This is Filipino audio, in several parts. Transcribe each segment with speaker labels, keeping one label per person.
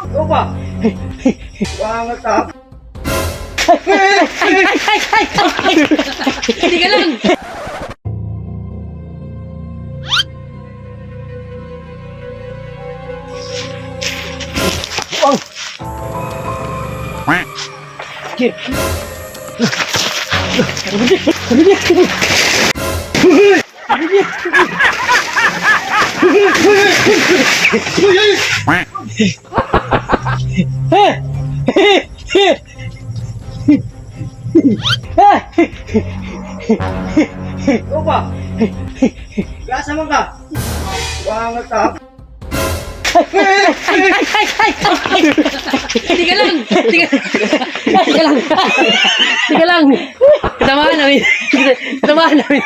Speaker 1: Coba. Banget ah.
Speaker 2: Hindi ka lang.
Speaker 1: Coba. Biasa man ka. Banget ah.
Speaker 2: Hindi ka lang. Hindi ka lang. Hindi ka lang. Samahan namin. Samahan namin.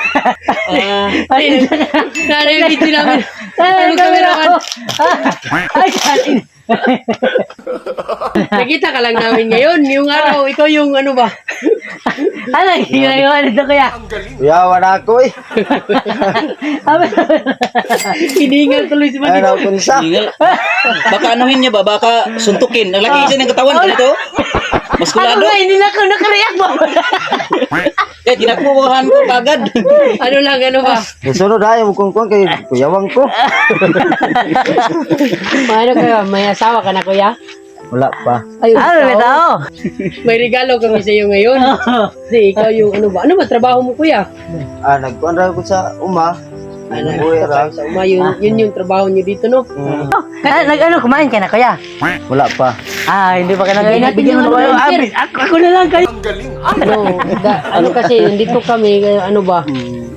Speaker 2: Ay, yung video namin. Ano kameraman? Nakita ka lang namin ngayon. Yung araw, ikaw yung ano ba?
Speaker 3: Ano, ginagawa nito kuya?
Speaker 1: Kuya, wala ko eh.
Speaker 2: Hiningal tuloy si Manny.
Speaker 1: Ano kunsa?
Speaker 4: Baka anuhin niya ba? Baka suntukin. Nalaki kasi ng katawan ganito.
Speaker 3: Ako
Speaker 4: Muskulado.
Speaker 3: nga, hindi na ako nakareact mo.
Speaker 4: Eh, tinakbuhan ko kagad.
Speaker 2: Ano lang, ano ba?
Speaker 1: Sunod ay mo kung kay kuyawang ko.
Speaker 2: Ano kayo? May asawa ka na, kuya?
Speaker 1: Wala pa.
Speaker 2: Ayun,
Speaker 3: Ano ba tao?
Speaker 2: may regalo kami sa iyo ngayon. Kasi ikaw yung ano ba? Ano ba trabaho mo, kuya?
Speaker 1: Nagkuhan ra ko sa uma. Buhay ra.
Speaker 2: Sa uma, yun yung trabaho niyo dito, no?
Speaker 3: Nag-ano, kumain ka na kuya?
Speaker 1: Wala pa.
Speaker 3: Hindi pa ka
Speaker 2: Lagay natin
Speaker 3: bigyan
Speaker 2: yung
Speaker 3: mo
Speaker 2: ano,
Speaker 3: na
Speaker 2: sir.
Speaker 3: ako na lang kayo.
Speaker 2: Ano kasi, nandito kami, ano ba?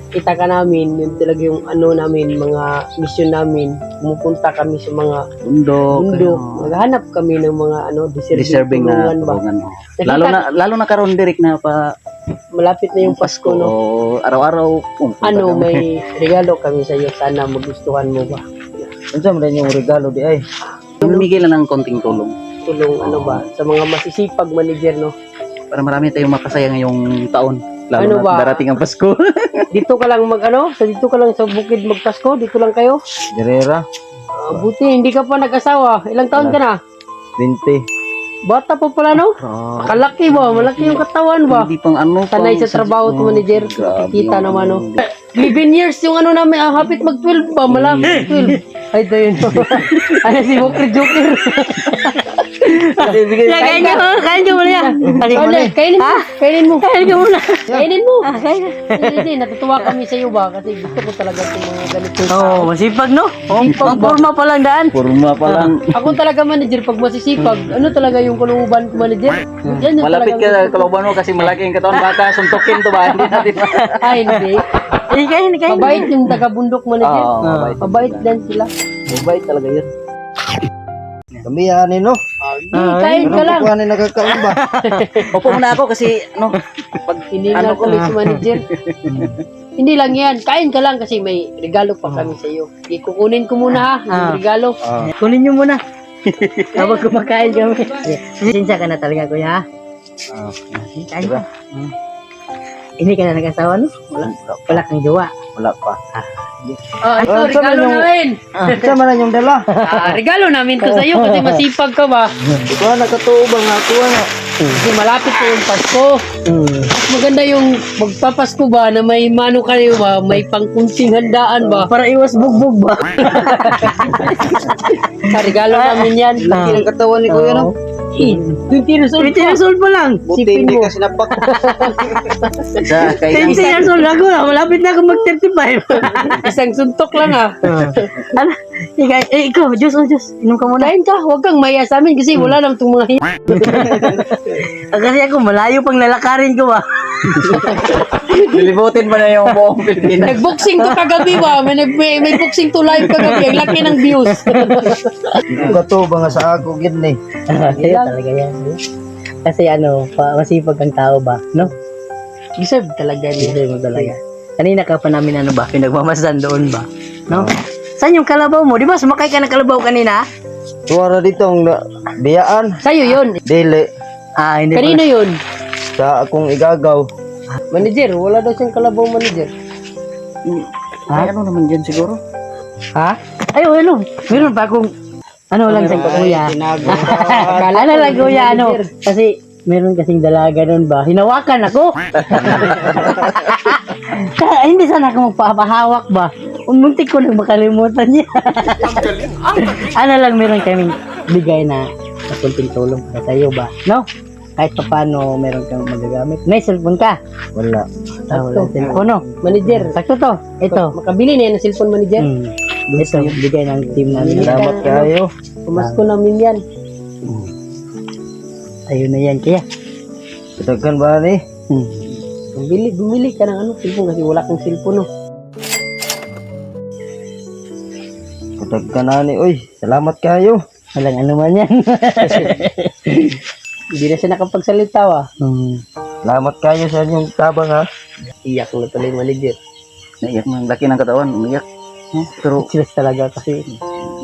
Speaker 2: Kita ka namin, yun talaga yung ano namin, mga mission namin. Pumupunta kami sa mga bundok. Maghanap kami ng mga ano,
Speaker 4: Deserving na
Speaker 2: tulungan ba?
Speaker 4: tulungan.
Speaker 2: Nakita-
Speaker 4: Lalo na karon direct na pa
Speaker 2: Malapit na yung Pasko, no?
Speaker 4: o araw-araw.
Speaker 2: Ano, may regalo kami sa iyo. Sana magustuhan mo ba?
Speaker 1: Unsa man yung regalo di ay?
Speaker 4: Tumigil na ng konting tulong
Speaker 2: Tulong, ano ba? Sa mga masisipag manager, no?
Speaker 4: para marami tayong makasaya ngayong taon. Lalo
Speaker 2: Ano
Speaker 4: na
Speaker 2: ba?
Speaker 4: darating ang Pasko.
Speaker 2: Dito ka lang dito ka lang sa bukid magpasko, dito lang kayo.
Speaker 1: Direra
Speaker 2: Buti, hindi ka pa nag-asawa. Ilang taon ka na?
Speaker 1: 20.
Speaker 2: Bata pa pala, no? Kalaki ba? Malaki yung katawan ba?
Speaker 4: Hindi pang ano.
Speaker 2: Sanay sa trabaho to manager. Kita naman, no? 11 years yung ano namin, hapit mag-12 ba? Malapit 12. Ay, ito yun. Ano si Joker?
Speaker 3: Kain niyo muna yan.
Speaker 2: Kainin mo. Kainin mo.
Speaker 3: Kain ka muna.
Speaker 2: Kainin mo.
Speaker 3: Kain ka.
Speaker 2: Hindi, natutuwa kami sa iyo ba? Kasi gusto ko talaga itong mga ganitong
Speaker 3: Oo, masipag no? Pang forma pa lang daan.
Speaker 4: Purma pa lang.
Speaker 2: Ako talaga manager, pag masisipag, ano talaga yung kalooban ko manager? Yan yung
Speaker 4: Malapit
Speaker 2: talagang-
Speaker 4: ka kalaban mo kasi malaki ang katawan. Baka suntukin to ba? Hindi natin
Speaker 2: Ay, hindi.
Speaker 3: Kain.
Speaker 2: Mabait yung taga-bundok manager.
Speaker 4: Oo,
Speaker 2: Mabait din sila.
Speaker 4: mabait talaga yun.
Speaker 1: Kami ani no.
Speaker 2: Kain ka lang.
Speaker 1: Kuan ni nagakaon ba?
Speaker 4: Opo muna ako kasi ano, pag
Speaker 2: Hiningal
Speaker 4: Ano ko?
Speaker 2: tuloy si manager. Hindi lang yan. Kain ka lang kasi may regalo pa kami sa iyo. Kukunin ko muna ha, yung regalo.
Speaker 3: Kunin niyo muna. Habang kumakain kami. Sinsya ka na talaga kuya ha? Kain ka. Hindi ka na nag-asawa no? Wala kang jowa.
Speaker 1: Wala pa.
Speaker 2: Oh, ito,
Speaker 1: Ah,
Speaker 2: regalo
Speaker 1: sabi yung-
Speaker 2: namin.
Speaker 1: Unsa man yung dala?
Speaker 2: Regalo namin to sa iyo kasi masipag ka ba?
Speaker 1: Kuan nakatuo ba nga kuan na?
Speaker 2: Kasi malapit na yung Pasko. Mas maganda yung magpapasko ba na may mano kayo ba, may pangkunting handaan ba?
Speaker 3: Para iwas bugbog ba?
Speaker 2: Regalo namin yan.
Speaker 1: Laki ng katawan ni kuya no.
Speaker 2: 20 years old
Speaker 3: 20
Speaker 2: pa.
Speaker 3: years old pa lang.
Speaker 1: Buti
Speaker 2: Sipin
Speaker 1: hindi
Speaker 2: mo.
Speaker 1: ka sinapak.
Speaker 4: sa
Speaker 3: 20
Speaker 4: kailang
Speaker 3: years old ako na. Malapit na ako mag-35.
Speaker 2: Isang suntok lang ah.
Speaker 3: Ano? Ikaw, Diyos. Inom ka muna.
Speaker 2: Kain ka, huwag kang maya sa amin kasi wala lang itong mga
Speaker 3: Kasi ako, malayo pang lalakarin ko ba?
Speaker 4: Lilibutin pa na yung buong Pilipinas.
Speaker 2: Nag-boxing to kagabi ba? May boxing to live kagabi. Ang laki ng views.
Speaker 1: Kato ba nga sa ako gid ni.
Speaker 3: Kaya talaga yan. Kasi masipag ang tao ba? No?
Speaker 2: Deserve talaga niya.
Speaker 3: Deserve mo talaga. Kanina ka pa namin pinagmamasan doon ba? No? Saan yung kalabaw mo? Di ba sumakay ka ng kalabaw kanina?
Speaker 1: Tuwara dito ang biyaan.
Speaker 2: Sa'yo yun.
Speaker 1: Dili
Speaker 3: Hindi
Speaker 2: Kanino yun?
Speaker 1: sa akong igagaw.
Speaker 2: Manager, wala daw siyang kalabaw manager.
Speaker 4: Ay, ano naman dyan siguro?
Speaker 3: Ha? Ay, ano? Meron pa akong ano lang sa kuya.
Speaker 2: Tinago.
Speaker 3: Ano lang kuya, ano? Kasi meron kasing dalaga nun ba? Hinawakan ako. Hindi sana ako magpapahawak ba? Muntik ko nang makalimutan niya. Ano lang meron kaming bigay na kunting tulong para sa'yo ba? No? Kahit pa paano meron kang magagamit. May cellphone ka?
Speaker 1: Wala.
Speaker 3: Wala cellphone, no?
Speaker 2: Manager,
Speaker 3: Sakto to. Ito.
Speaker 2: makabili na yan ng cellphone manager.
Speaker 3: Ito, bigay ng team namin.
Speaker 1: Salamat kayo.
Speaker 2: Pumasko namin yan.
Speaker 3: Ayun na yan, kaya.
Speaker 1: Katagan ba ni?
Speaker 2: Bumili ka ng cellphone kasi wala kang cellphone, no?
Speaker 1: Katagan na ni. Uy, salamat kayo.
Speaker 3: Walang ano man yan.
Speaker 2: Hindi na siya nakapagsalita, ah.
Speaker 1: Salamat kayo sa inyong tabang ha.
Speaker 2: Iyak na tuloy yung manager.
Speaker 4: Naiyak ng laki ng katawan, umiyak.
Speaker 3: Pero sila talaga kasi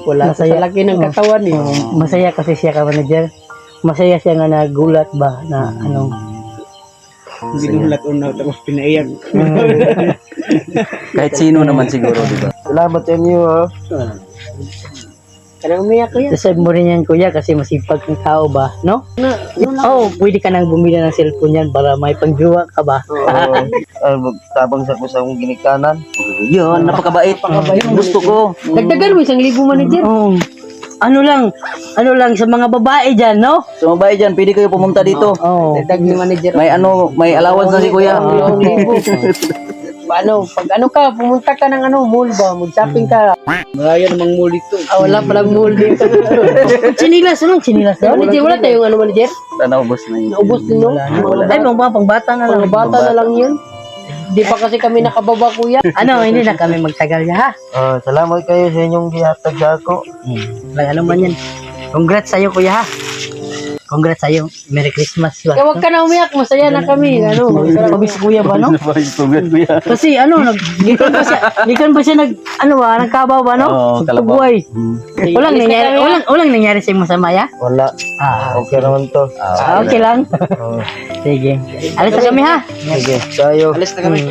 Speaker 2: Wala sa
Speaker 3: Masaya.
Speaker 2: laki ng katawan, eh.
Speaker 3: masaya kasi siya ka manager. Masaya siya nga nagulat ba na anong
Speaker 2: Binulat una tapos pinaiyak.
Speaker 4: Kahit sino naman siguro, di ba?
Speaker 1: Salamat sa inyo ha.
Speaker 2: Kaya umiyak ko yan.
Speaker 3: deserve mo rin yan kuya kasi masipag kang tao ba, no? Oo, pwede ka nang bumili ng cellphone yan para may pangjowa ka ba?
Speaker 1: Magtabang sa kusang ginikanan.
Speaker 4: Yun, napakabait. Gusto ko.
Speaker 2: Dagdagan mo 1,000 manager.
Speaker 3: Oo. Ano lang sa mga babae dyan, no?
Speaker 4: So, mabay dyan, pwede kayo pumunta dito.
Speaker 3: Oo.
Speaker 2: Dagdag ni manager.
Speaker 4: May allowance na si kuya.
Speaker 2: Paano, pag ka, pumunta ka ng mall ba? Mag-shopping ka.
Speaker 1: Maraya namang muli to.
Speaker 2: Wala palang mall dito.
Speaker 3: Chinilas, anong chinilas?
Speaker 2: Manager, wala tayong manager?
Speaker 4: Naubos na yun.
Speaker 2: Naubos din, no?
Speaker 3: Ay, mga pangbata na lang.
Speaker 2: Mga bata na lang yun. Di pa kasi kami nakababa, kuya.
Speaker 3: Ano, hindi na kami magtagal ya, ha?
Speaker 1: Salamat kayo sa inyong gihatag sa ako.
Speaker 3: Lang ano man yan. Congrats sa'yo, kuya, ha? Congrats sa'yo. Merry Christmas. Ba?
Speaker 2: Kaya wag ka na umiyak, masaya na kami.
Speaker 3: Pabis kuya ba, no?
Speaker 4: kuya.
Speaker 3: Kasi gikan pa siya nagkabaw ba, no?
Speaker 4: Oo, kalabaw.
Speaker 3: Pagbuhay. Walang nangyari sa masama, ya?
Speaker 1: Wala. Okay naman to.
Speaker 3: Okay lang. Sige. Alis na kami, ha?
Speaker 1: Sige. Tayo.
Speaker 2: Alis na kami.